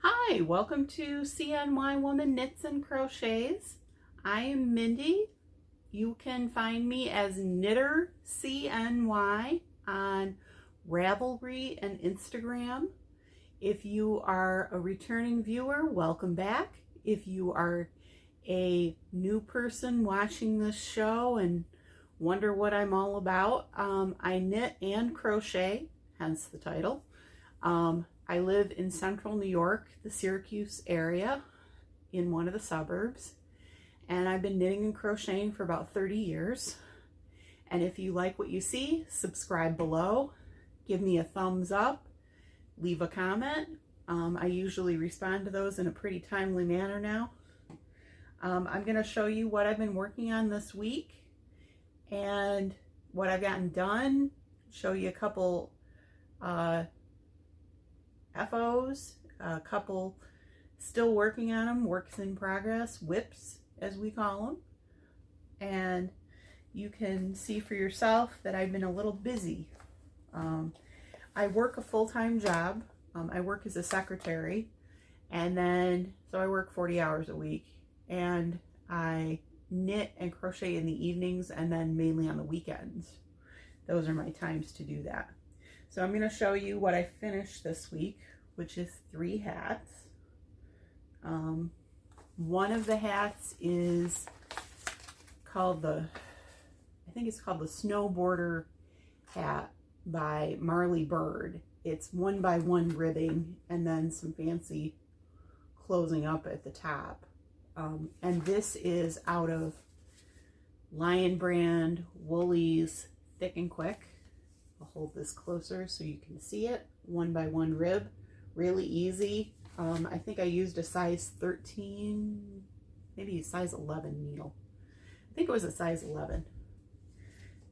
Hi, welcome to CNY Woman Knits and Crochets. I am Mindy. You can find me as Knitter CNY on Ravelry and Instagram. If you are a returning viewer, welcome back. If you are a new person watching this show and wonder what I'm all about, I knit and crochet, hence the title. I live in central New York, the Syracuse area, in one of the suburbs, and I've been knitting and crocheting for about 30 years. And if you like what you see, subscribe below, give me a thumbs up, leave a comment. I usually respond to those in a pretty timely manner now. I'm going to show you what I've been working on this week and what I've gotten done, show you a couple FOs, a couple still working on them, works in progress, whips as we call them, and you can see for yourself that I've been a little busy. I work a full-time job. I work as a secretary, and then so I work 40 hours a week, and I knit and crochet in the evenings and then mainly on the weekends. Those are my times to do that. So I'm going to show you what I finished this week, which is 3 hats. One of the hats is called I think it's called the Snowboarder hat by Marley Bird. It's 1x1 ribbing and then some fancy closing up at the top. And this is out of Lion Brand Woolies Thick and Quick. I'll hold this closer so you can see it. 1x1 rib, really easy. I think I used a size 13, maybe a size 11 needle. I think it was a size 11.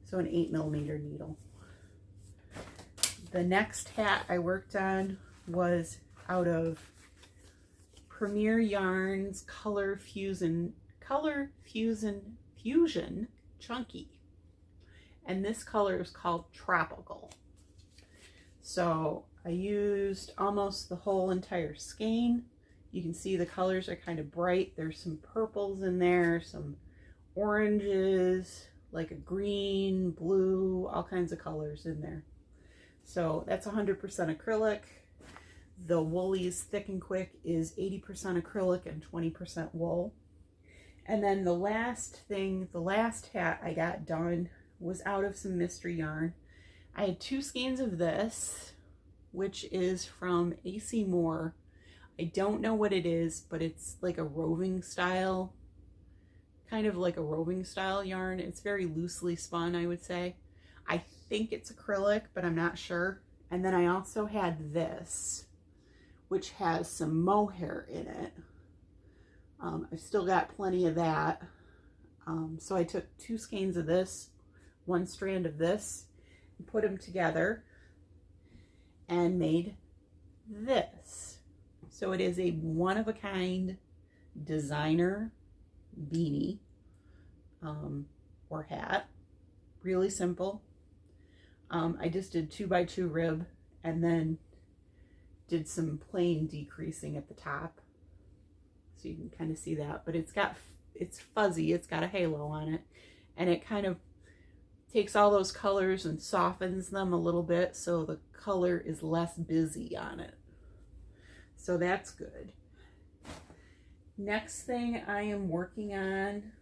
So an 8mm needle. The next hat I worked on was out of Premier Yarns Color Fusion Chunky. And this color is called Tropical. So I used almost the whole entire skein. You can see the colors are kind of bright. There's some purples in there, some oranges, like a green, blue, all kinds of colors in there. So that's 100% acrylic. The Woolies Thick and Quick is 80% acrylic and 20% wool. And then the last hat I got done was out of some mystery yarn. I had 2 skeins of this, which is from AC Moore. I don't know what it is, but it's like a roving style, kind of like a roving style yarn. It's very loosely spun, I would say. I think it's acrylic, but I'm not sure. And then I also had this, which has some mohair in it. I've still got plenty of that. So I took 2 skeins of this, 1 strand of this, and put them together and made this. So it is a one-of-a-kind designer beanie or hat. Really simple. I just did 2x2 rib and then did some plain decreasing at the top. So you can kind of see that, but it's fuzzy, it's got a halo on it, and it kind of takes all those colors and softens them a little bit so the color is less busy on it. So that's good. Next thing I am working on,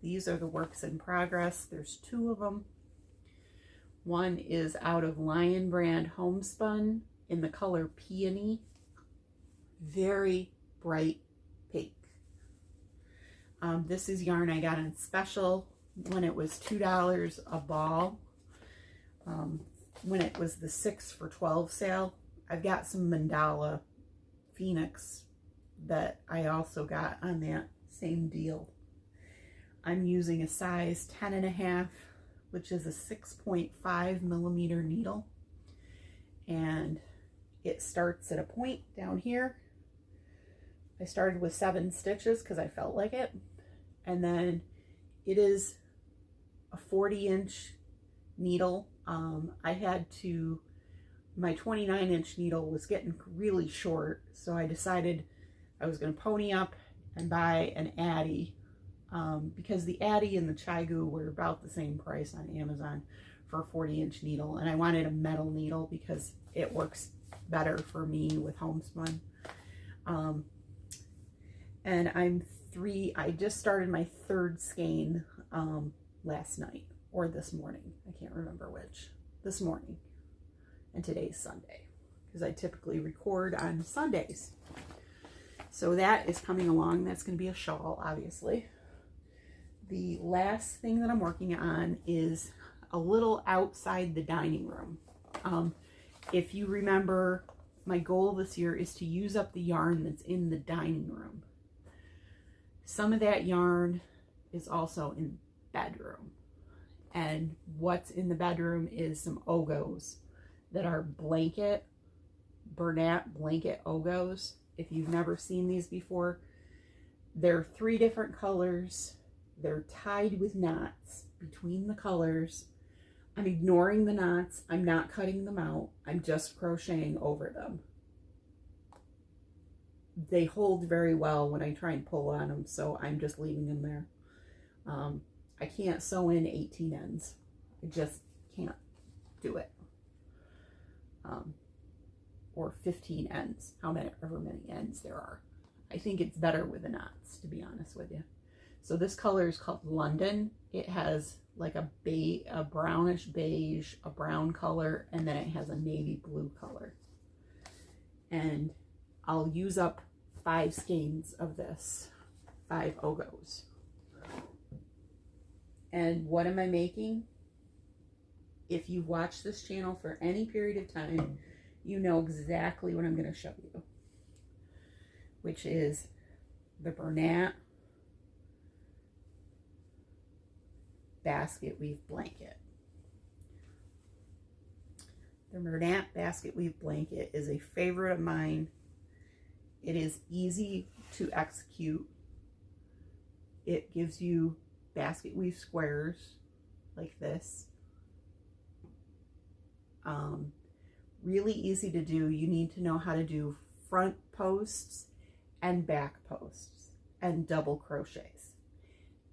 these are the works in progress. There's 2 of them. One is out of Lion Brand Homespun in the color Peony. Very bright pink. This is yarn I got on special when it was $2 a ball, when it was the 6 for $12 sale. I've got some mandala Phoenix that I also got on that same deal. I'm using a size 10.5, which is a 6.5mm needle, and it starts at a point down here. I started with 7 stitches because I felt like it, and then it is a 40-inch needle. I had to my 29-inch needle was getting really short, so I decided I was going to pony up and buy an Addy, because the Addy and the Chigu were about the same price on Amazon for a 40-inch needle, and I wanted a metal needle because it works better for me with homespun. And I just started my third skein last night, or this morning. I can't remember which. This morning. And today's Sunday, because I typically record on Sundays. So that is coming along. That's going to be a shawl, obviously. The last thing that I'm working on is a little outside the dining room. If you remember, my goal this year is to use up the yarn that's in the dining room. Some of that yarn is also in the bedroom. And what's in the bedroom is some Ogos that are Bernat blanket Ogos. If you've never seen these before, they're 3 different colors. They're tied with knots between the colors. I'm ignoring the knots. I'm not cutting them out. I'm just crocheting over them. They hold very well when I try and pull on them, so I'm just leaving them there. I can't sew in 18 ends. I just can't do it. Or 15 ends, however many ends there are. I think it's better with the knots, to be honest with you. So this color is called London. It has like a brownish beige, a brown color, and then it has a navy blue color. And I'll use up 5 skeins of this, 5 Ogos. And what am I making? If you've watched this channel for any period of time, you know exactly what I'm going to show you, which is the Bernat Basketweave blanket. The Bernat Basketweave blanket is a favorite of mine. It is easy to execute. It gives you Basketweave squares like this. Really easy to do. You need to know how to do front posts and back posts and double crochets,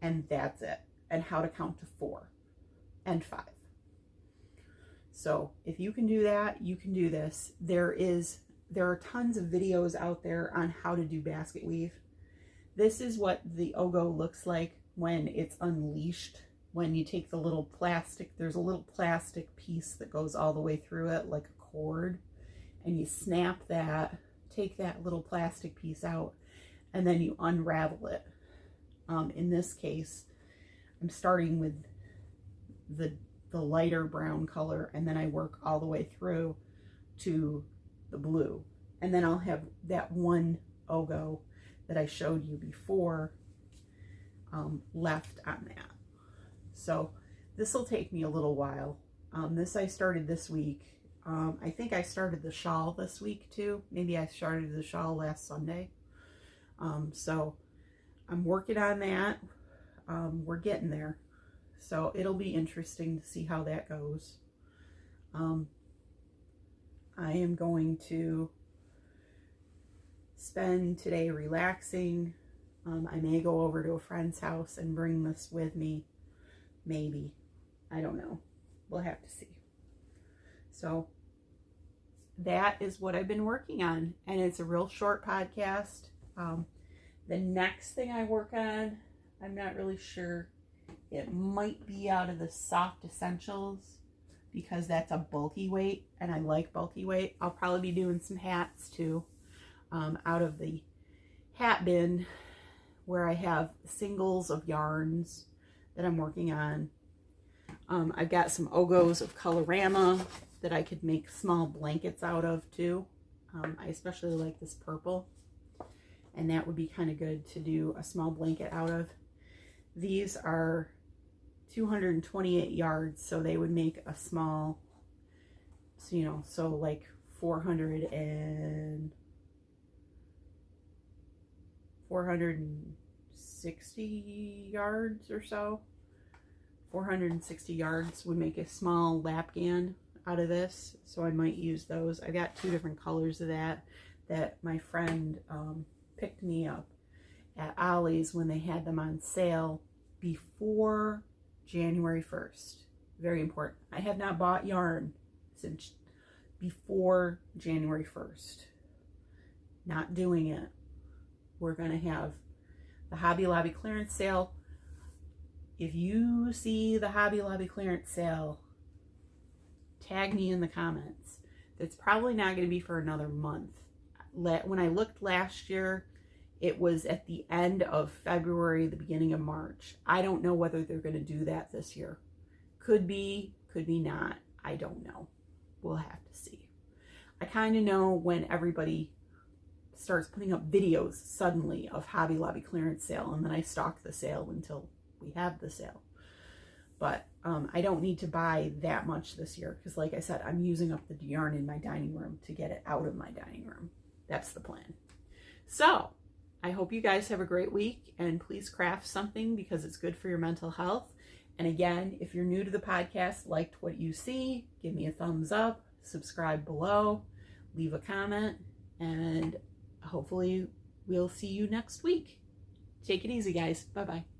and that's it. And how to count to 4 and 5. So if you can do that, you can do this. There are tons of videos out there on how to do basket weave. This is what the Ogo looks like when it's unleashed. When you take the little plastic, there's a little plastic piece that goes all the way through it like a cord, and you snap that, take that little plastic piece out, and then you unravel it. In this case, I'm starting with the lighter brown color, and then I work all the way through to the blue, and then I'll have that one Ogo that I showed you before left on that. So this will take me a little while. This I started this week. I think I started the shawl this week too. Maybe I started the shawl last Sunday. So I'm working on that. We're getting there. So it'll be interesting to see how that goes. I am going to spend today relaxing. I may go over to a friend's house and bring this with me. Maybe. I don't know. We'll have to see. So that is what I've been working on. And it's a real short podcast. The next thing I work on, I'm not really sure. It might be out of the soft essentials because that's a bulky weight and I like bulky weight. I'll probably be doing some hats too, out of the hat bin where I have singles of yarns that I'm working on. I've got some Ogos of Colorama that I could make small blankets out of too. I especially like this purple, and that would be kind of good to do a small blanket out of. These are 228 yards, so they would make a small, so, you know, so like 460 yards or so. 460 yards would make a small lapgan, out of this, so I might use those. I got 2 different colors of that my friend picked me up at Ollie's when they had them on sale before January 1st. Very important. I have not bought yarn since before January 1st. Not doing it. We're going to have the Hobby Lobby clearance sale. If you see the Hobby Lobby clearance sale, tag me in the comments. It's probably not going to be for another month. When I looked last year, it was at the end of February, the beginning of March. I don't know whether they're going to do that this year. Could be not. I don't know. We'll have to see. I kind of know when everybody starts putting up videos suddenly of Hobby Lobby clearance sale, and then I stalk the sale until we have the sale. But I don't need to buy that much this year because, like I said, I'm using up the yarn in my dining room to get it out of my dining room. That's the plan. So I hope you guys have a great week, and please craft something because it's good for your mental health. And again, if you're new to the podcast, liked what you see, give me a thumbs up, subscribe below, leave a comment, and hopefully we'll see you next week. Take it easy, guys. Bye-bye.